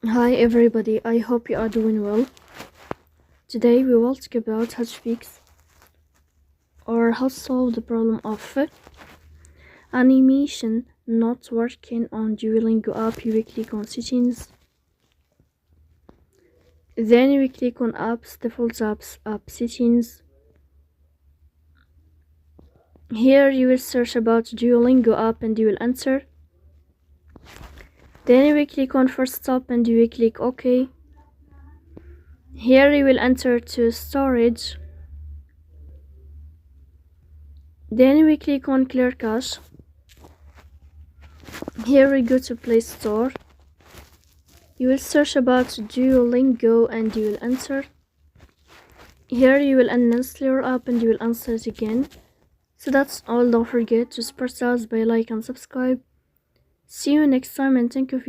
Hi everybody, I hope you are doing well. Today we will talk about how to fix or how to solve the problem of animation not working on Duolingo app. You will click on settings, then you will click on apps, default apps, app settings. Here you will search about Duolingo app and you will enter. Then you will click on first stop and you will click OK. Here you will enter to storage. Then we click on clear cache. Here we go to Play Store. You will search about Duolingo and you will enter. Here you will uninstall your app and you will install it again. So that's all. Don't forget to support us by like and subscribe. See you next time and thank you for